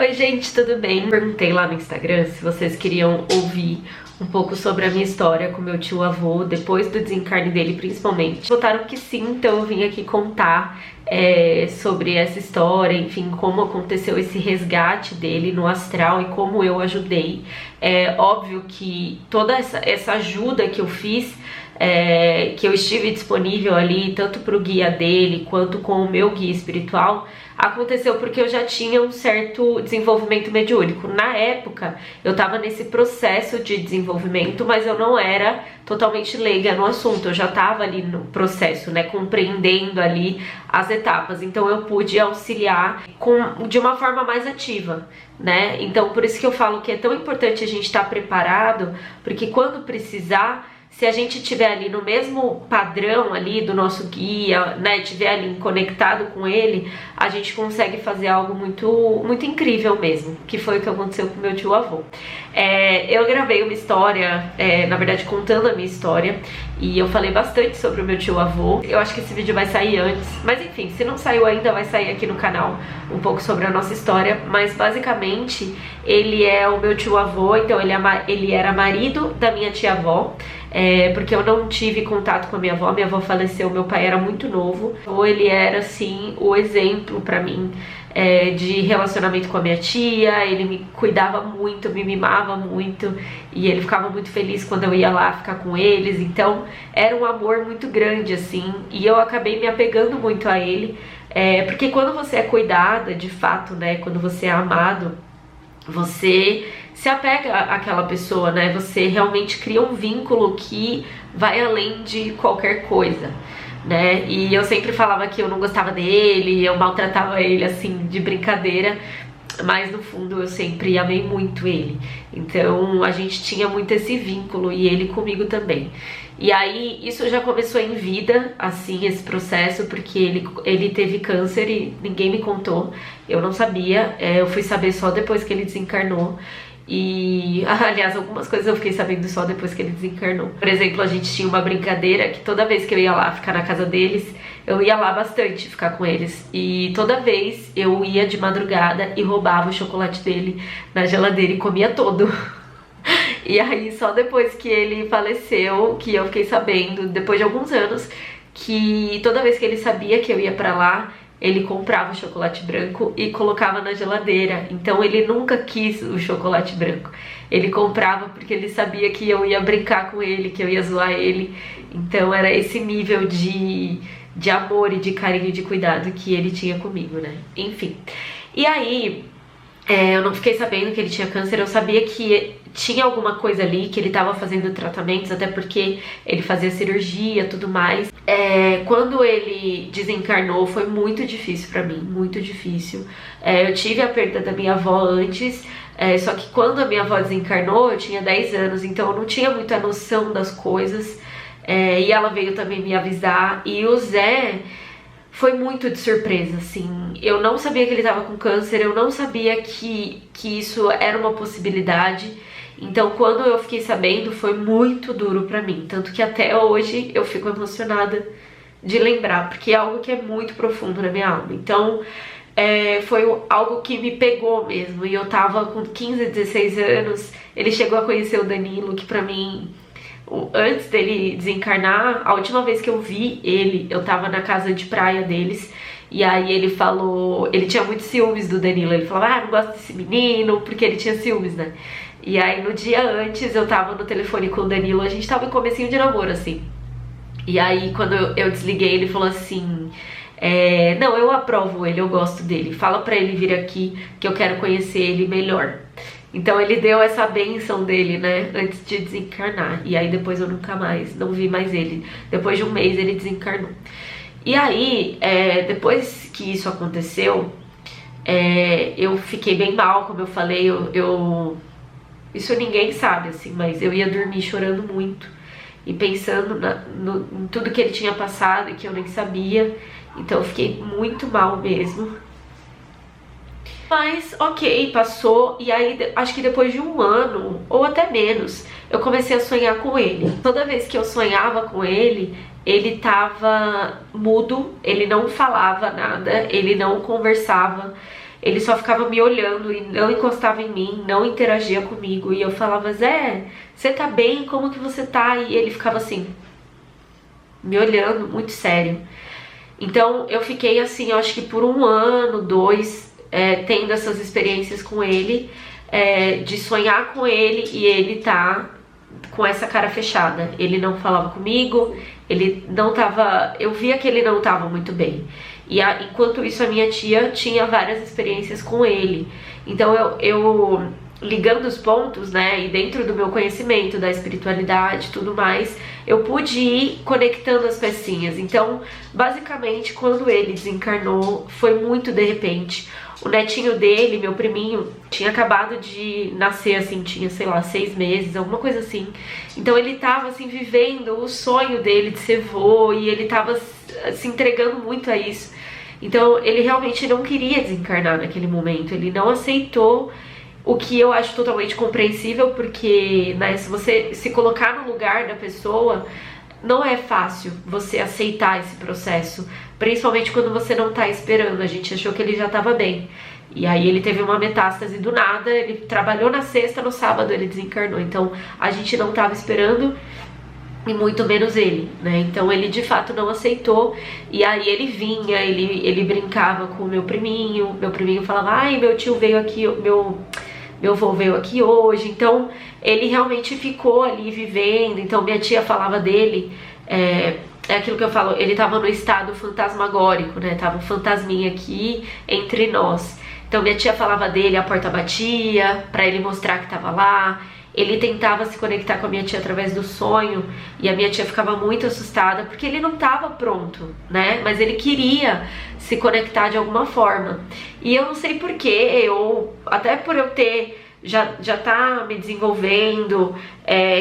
Oi gente, tudo bem? Perguntei lá no Instagram se vocês queriam ouvir um pouco sobre a minha história com meu tio-avô, depois do desencarne dele principalmente. Votaram que sim, então eu vim aqui contar sobre essa história, enfim, como aconteceu esse resgate dele no astral e como eu ajudei. É óbvio que toda essa ajuda que eu fiz, que eu estive disponível ali, tanto para o guia dele quanto com o meu guia espiritual, aconteceu porque eu já tinha um certo desenvolvimento mediúnico. Na época, eu estava nesse processo de desenvolvimento, mas eu não era totalmente leiga no assunto. Eu já estava ali no processo, né, compreendendo ali as etapas. Então eu pude auxiliar de uma forma mais ativa, né? Então por isso que eu falo que é tão importante a gente estar preparado, porque quando precisar, se a gente estiver ali no mesmo padrão ali do nosso guia, né, estiver ali conectado com ele, a gente consegue fazer algo muito incrível mesmo, que foi o que aconteceu com meu tio-avô. Eu gravei uma história, na verdade contando a minha história, e eu falei bastante sobre o meu tio-avô. Eu acho que esse vídeo vai sair antes, mas enfim, se não saiu ainda, vai sair aqui no canal um pouco sobre a nossa história. Mas basicamente, ele é o meu tio-avô, então ele era marido da minha tia-avó. Porque eu não tive contato com a minha avó faleceu, meu pai era muito novo. Ou ele era assim o exemplo pra mim de relacionamento com a minha tia. Ele me cuidava muito, me mimava muito, e ele ficava muito feliz quando eu ia lá ficar com eles. Então era um amor muito grande assim, e eu acabei me apegando muito a ele, porque quando você é cuidada de fato, né, quando você é amado, você se apega àquela pessoa, né? Você realmente cria um vínculo que vai além de qualquer coisa, né? E eu sempre falava que eu não gostava dele, eu maltratava ele assim de brincadeira, mas no fundo eu sempre amei muito ele. Então a gente tinha muito esse vínculo, e ele comigo também. E aí isso já começou em vida, assim, esse processo, porque ele teve câncer e ninguém me contou, eu não sabia, eu fui saber só depois que ele desencarnou. E, aliás, algumas coisas eu fiquei sabendo só depois que ele desencarnou. Por exemplo, a gente tinha uma brincadeira que toda vez que eu ia lá ficar na casa deles, eu ia lá bastante ficar com eles. E toda vez eu ia de madrugada e roubava o chocolate dele na geladeira e comia todo. E aí só depois que ele faleceu, que eu fiquei sabendo, depois de alguns anos, que toda vez que ele sabia que eu ia pra lá, ele comprava o chocolate branco e colocava na geladeira. Então ele nunca quis o chocolate branco. Ele comprava porque ele sabia que eu ia brincar com ele, que eu ia zoar ele. Então era esse nível de amor e de carinho e de cuidado que ele tinha comigo, né? Enfim. E aí, eu não fiquei sabendo que ele tinha câncer. Eu sabia que tinha alguma coisa ali, que ele tava fazendo tratamentos, até porque ele fazia cirurgia e tudo mais. Quando ele desencarnou foi muito difícil pra mim, muito difícil. Eu tive a perda da minha avó antes, só que quando a minha avó desencarnou eu tinha 10 anos, então eu não tinha muita noção das coisas. E ela veio também me avisar, e o Zé foi muito de surpresa, assim. Eu não sabia que ele tava com câncer, eu não sabia que isso era uma possibilidade. Então quando eu fiquei sabendo foi muito duro pra mim, tanto que até hoje eu fico emocionada de lembrar, porque é algo que é muito profundo na minha alma. Então foi algo que me pegou mesmo, e eu tava com 15, 16 anos, ele chegou a conhecer o Danilo, que pra mim, antes dele desencarnar, a última vez que eu vi ele, eu tava na casa de praia deles. E aí ele falou, ele tinha muitos ciúmes do Danilo, ele falava, não gosto desse menino, porque ele tinha ciúmes, né? E aí no dia antes eu tava no telefone com o Danilo, a gente tava em comecinho de namoro, assim. E aí quando eu desliguei, ele falou assim, não, eu aprovo ele, eu gosto dele, fala pra ele vir aqui que eu quero conhecer ele melhor. Então ele deu essa bênção dele, né, antes de desencarnar. E aí depois eu nunca mais, não vi mais ele. Depois de um mês ele desencarnou. E aí, depois que isso aconteceu, eu fiquei bem mal, como eu falei. Isso ninguém sabe, assim, mas eu ia dormir chorando muito e pensando em tudo que ele tinha passado e que eu nem sabia. Então eu fiquei muito mal mesmo. Mas ok, passou, e aí acho que depois de um ano, ou até menos, eu comecei a sonhar com ele. Toda vez que eu sonhava com ele, ele tava mudo, ele não falava nada, ele não conversava. ele só ficava me olhando e não encostava em mim, não interagia comigo. E eu falava, Zé, você tá bem? Como que você tá? E ele ficava assim, me olhando, muito sério. Então eu fiquei assim, eu acho que por 1 ano, 2, tendo essas experiências com ele, de sonhar com ele e ele tá com essa cara fechada. Ele não falava comigo, ele não tava... Eu via que ele não tava muito bem. E enquanto isso, a minha tia tinha várias experiências com ele. Então eu ligando os pontos, né, e dentro do meu conhecimento da espiritualidade e tudo mais, eu pude ir conectando as pecinhas. Então, basicamente, quando ele desencarnou, foi muito de repente. O netinho dele, meu priminho, tinha acabado de nascer, assim, tinha, sei lá, 6 meses, alguma coisa assim. Então ele tava, assim, vivendo o sonho dele de ser vô, e ele tava se entregando muito a isso. Então ele realmente não queria desencarnar naquele momento, ele não aceitou, o que eu acho totalmente compreensível, porque, né, se você se colocar no lugar da pessoa, não é fácil você aceitar esse processo, principalmente quando você não tá esperando. A gente achou que ele já tava bem, e aí ele teve uma metástase do nada, ele trabalhou na sexta, no sábado ele desencarnou. Então a gente não tava esperando, e muito menos ele, né? Então ele de fato não aceitou. E aí ele vinha, ele brincava com o meu priminho falava, ai, meu tio veio aqui, meu avô veio aqui hoje. Então ele realmente ficou ali vivendo. Então minha tia falava dele, é aquilo que eu falo, ele tava no estado fantasmagórico, né? Tava um fantasminha aqui entre nós. Então minha tia falava dele, a porta batia pra ele mostrar que tava lá. Ele tentava se conectar com a minha tia através do sonho, e a minha tia ficava muito assustada, porque ele não estava pronto, né? Mas ele queria se conectar de alguma forma. E eu não sei porquê, até por eu ter, já tá me desenvolvendo,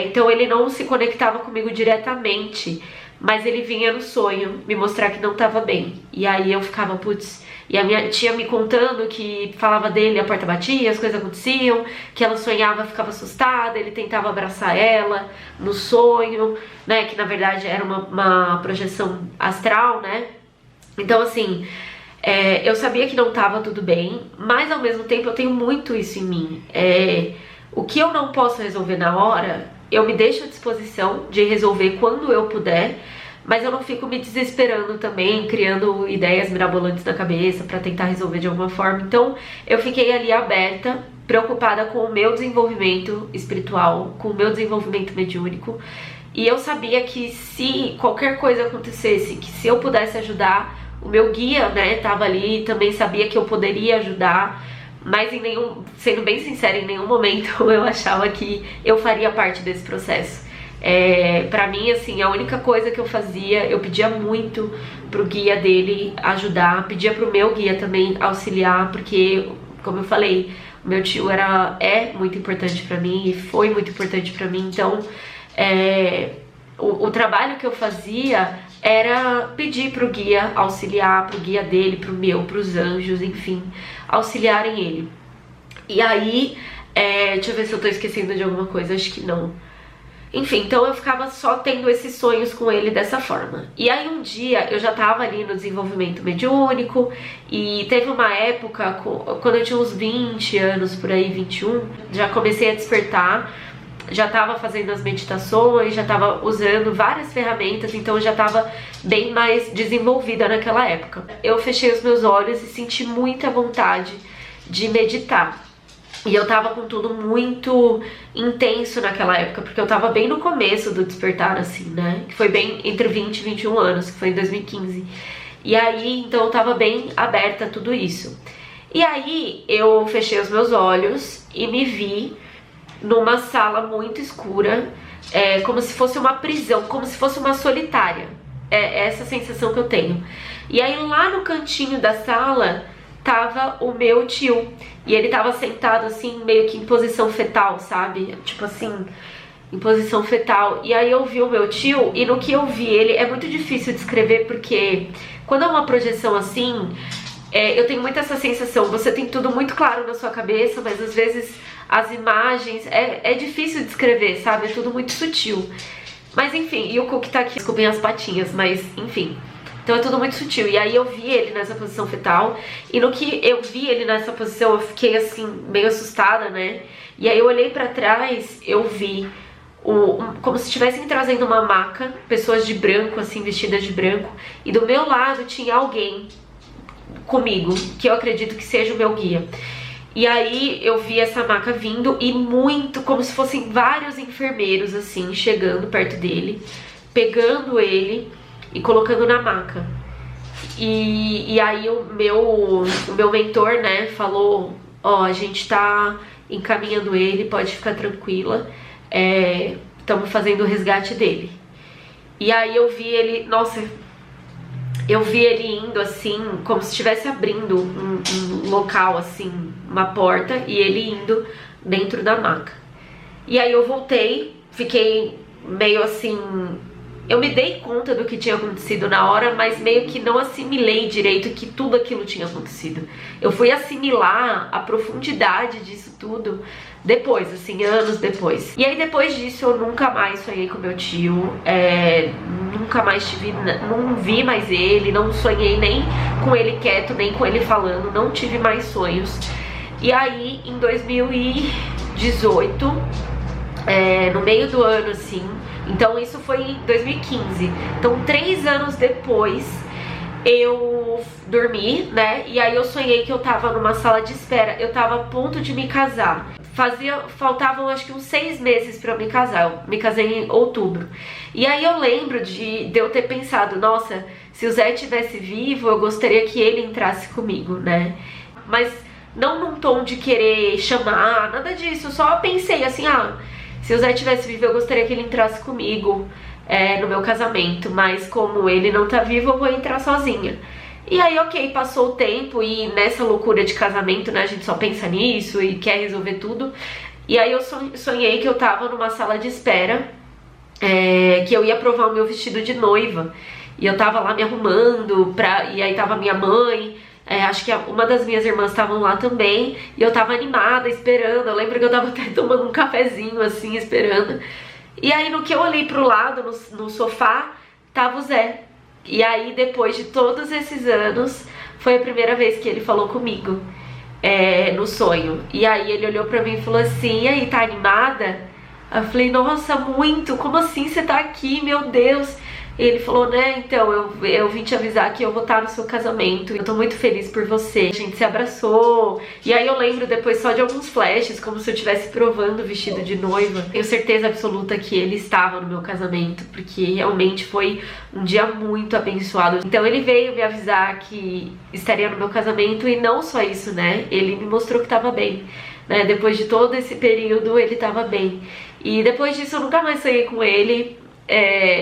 então ele não se conectava comigo diretamente, mas ele vinha no sonho me mostrar que não estava bem. E aí eu ficava, putz... E a minha tia me contando que falava dele, a porta batia, as coisas aconteciam, que ela sonhava, ficava assustada, ele tentava abraçar ela no sonho, né, que na verdade era uma projeção astral, né. Então assim, eu sabia que não tava tudo bem, mas ao mesmo tempo eu tenho muito isso em mim. O que eu não posso resolver na hora, eu me deixo à disposição de resolver quando eu puder, mas eu não fico me desesperando também, criando ideias mirabolantes na cabeça pra tentar resolver de alguma forma. Então eu fiquei ali aberta, preocupada com o meu desenvolvimento espiritual, com o meu desenvolvimento mediúnico. E eu sabia que se qualquer coisa acontecesse, que se eu pudesse ajudar, o meu guia, né, tava ali, também sabia que eu poderia ajudar. Mas sendo bem sincera, em nenhum momento eu achava que eu faria parte desse processo. Pra mim, assim, a única coisa que eu fazia, eu pedia muito pro guia dele ajudar, pedia pro meu guia também auxiliar, porque, como eu falei, o meu tio é muito importante pra mim e foi muito importante pra mim. Então o trabalho que eu fazia era pedir pro guia auxiliar, pro guia dele, pros anjos, enfim, auxiliarem ele. E aí, deixa eu ver se eu tô esquecendo de alguma coisa, acho que não. Enfim, então eu ficava só tendo esses sonhos com ele dessa forma. E aí um dia eu já tava ali no desenvolvimento mediúnico, e teve uma época, quando eu tinha uns 20 anos, por aí, 21, já comecei a despertar, já tava fazendo as meditações, já tava usando várias ferramentas, então eu já tava bem mais desenvolvida naquela época. Eu fechei os meus olhos e senti muita vontade de meditar. E eu tava com tudo muito intenso naquela época, porque eu tava bem no começo do despertar, assim, né? Que foi bem entre 20 e 21 anos, que foi em 2015. E aí, então eu tava bem aberta a tudo isso. E aí, eu fechei os meus olhos e me vi numa sala muito escura, como se fosse uma prisão, como se fosse uma solitária. É essa sensação que eu tenho. E aí, lá no cantinho da sala, tava o meu tio. E ele tava sentado assim, meio que em posição fetal, sabe? Tipo assim, em posição fetal. E aí eu vi o meu tio, e no que eu vi ele, é muito difícil descrever, porque quando é uma projeção assim, eu tenho muito essa sensação, você tem tudo muito claro na sua cabeça, mas às vezes as imagens, é difícil descrever, sabe? É tudo muito sutil. Mas enfim, e o Cook tá aqui, desculpem as patinhas, mas enfim. Então é tudo muito sutil. E aí eu vi ele nessa posição fetal, e no que eu vi ele nessa posição eu fiquei assim, meio assustada, né? E aí eu olhei pra trás, eu vi como se estivessem trazendo uma maca, pessoas de branco, assim, vestidas de branco, e do meu lado tinha alguém comigo, que eu acredito que seja o meu guia. E aí eu vi essa maca vindo e muito, como se fossem vários enfermeiros, assim, chegando perto dele, pegando ele e colocando na maca. E aí o meu mentor, né, falou, ó, a gente tá encaminhando ele, pode ficar tranquila, estamos fazendo o resgate dele. E aí eu vi ele, nossa, eu vi ele indo assim, como se estivesse abrindo um local assim, uma porta, e ele indo dentro da maca. E aí eu voltei, fiquei meio assim, eu me dei conta do que tinha acontecido na hora, mas meio que não assimilei direito que tudo aquilo tinha acontecido. Eu fui assimilar a profundidade disso tudo depois, assim, anos depois. E aí depois disso eu nunca mais sonhei com meu tio, nunca mais não vi mais ele, não sonhei nem com ele quieto, nem com ele falando, não tive mais sonhos. E aí em 2018, no meio do ano assim, então isso foi em 2015, então 3 anos depois eu dormi, né, e aí eu sonhei que eu tava numa sala de espera, eu tava a ponto de me casar. Faltavam acho que uns 6 meses pra eu me casar, eu me casei em outubro. E aí eu lembro de eu ter pensado, nossa, se o Zé estivesse vivo, eu gostaria que ele entrasse comigo, né? Mas não num tom de querer chamar, nada disso, eu só pensei assim, se o Zé estivesse vivo, eu gostaria que ele entrasse comigo no meu casamento, mas como ele não tá vivo, eu vou entrar sozinha. E aí, ok, passou o tempo e nessa loucura de casamento, né, a gente só pensa nisso e quer resolver tudo. E aí eu sonhei que eu tava numa sala de espera, que eu ia provar o meu vestido de noiva. E eu tava lá me arrumando, e aí tava minha mãe, acho que uma das minhas irmãs estavam lá também, e eu tava animada, esperando. Eu lembro que eu tava até tomando um cafezinho, assim, esperando. E aí, no que eu olhei pro lado, no sofá, tava o Zé. E aí, depois de todos esses anos, foi a primeira vez que ele falou comigo, no sonho. E aí ele olhou pra mim e falou assim, e aí, tá animada? Eu falei, nossa, muito, como assim você tá aqui, meu Deus? E ele falou, né, então, eu vim te avisar que eu vou estar no seu casamento, eu tô muito feliz por você. A gente se abraçou, e aí eu lembro depois só de alguns flashes, como se eu estivesse provando o vestido de noiva. Tenho certeza absoluta que ele estava no meu casamento, porque realmente foi um dia muito abençoado. Então ele veio me avisar que estaria no meu casamento, e não só isso, né, ele me mostrou que tava bem, né, depois de todo esse período ele tava bem. E depois disso eu nunca mais sonhei com ele.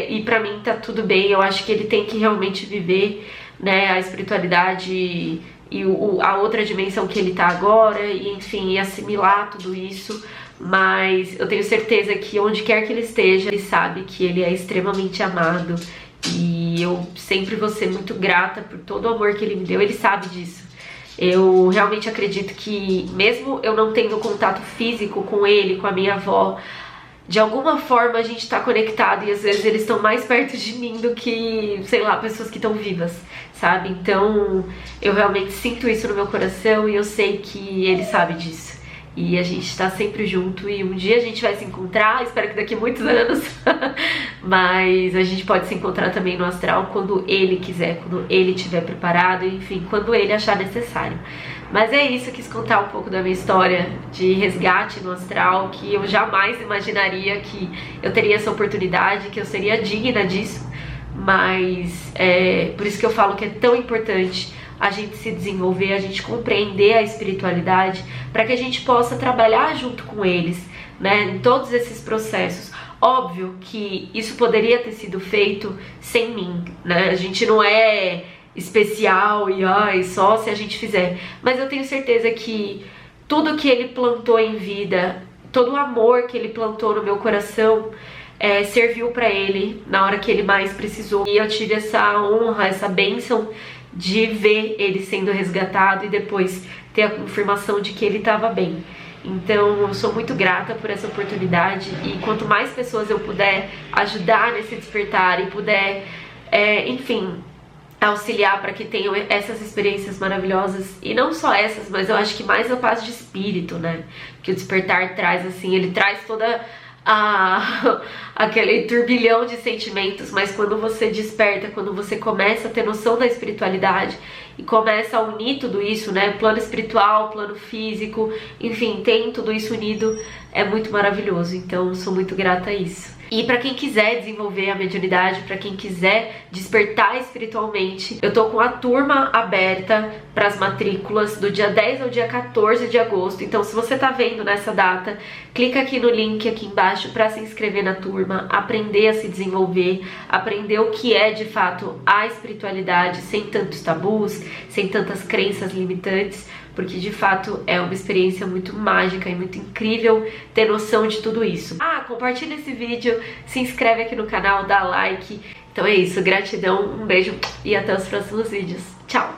E pra mim tá tudo bem, eu acho que ele tem que realmente viver, né, a espiritualidade e a outra dimensão que ele tá agora, e enfim, e assimilar tudo isso. Mas eu tenho certeza que onde quer que ele esteja, ele sabe que ele é extremamente amado, e eu sempre vou ser muito grata por todo o amor que ele me deu, ele sabe disso. Eu realmente acredito que mesmo eu não tendo contato físico com ele, com a minha avó, de alguma forma a gente tá conectado, e às vezes eles estão mais perto de mim do que, sei lá, pessoas que estão vivas, sabe? Então eu realmente sinto isso no meu coração, e eu sei que ele sabe disso. E a gente tá sempre junto, e um dia a gente vai se encontrar, espero que daqui a muitos anos, mas a gente pode se encontrar também no astral quando ele quiser, quando ele estiver preparado, enfim, quando ele achar necessário. Mas é isso, eu quis contar um pouco da minha história de resgate no astral, que eu jamais imaginaria que eu teria essa oportunidade, que eu seria digna disso, mas por isso que eu falo que é tão importante a gente se desenvolver, a gente compreender a espiritualidade, para que a gente possa trabalhar junto com eles, né, em todos esses processos. Óbvio que isso poderia ter sido feito sem mim, né, a gente não é especial e só se a gente fizer, mas eu tenho certeza que tudo que ele plantou em vida, todo o amor que ele plantou no meu coração, serviu para ele na hora que ele mais precisou, e eu tive essa honra, essa bênção de ver ele sendo resgatado e depois ter a confirmação de que ele estava bem. Então eu sou muito grata por essa oportunidade, e quanto mais pessoas eu puder ajudar nesse despertar e puder, enfim, auxiliar para que tenham essas experiências maravilhosas, e não só essas, mas eu acho que mais a paz de espírito, né, que o despertar traz, assim, ele traz toda aquele turbilhão de sentimentos, mas quando você desperta, quando você começa a ter noção da espiritualidade e começa a unir tudo isso, né, plano espiritual, plano físico, enfim, tem tudo isso unido, é muito maravilhoso. Então sou muito grata a isso. E pra quem quiser desenvolver a mediunidade, pra quem quiser despertar espiritualmente, eu tô com a turma aberta para as matrículas do dia 10 ao dia 14 de agosto. Então, se você tá vendo nessa data, clica aqui no link aqui embaixo para se inscrever na turma, aprender a se desenvolver, aprender o que é de fato a espiritualidade, sem tantos tabus, sem tantas crenças limitantes, porque de fato é uma experiência muito mágica e muito incrível ter noção de tudo isso. Compartilha esse vídeo, se inscreve aqui no canal, dá like. Então é isso, gratidão, um beijo e até os próximos vídeos. Tchau!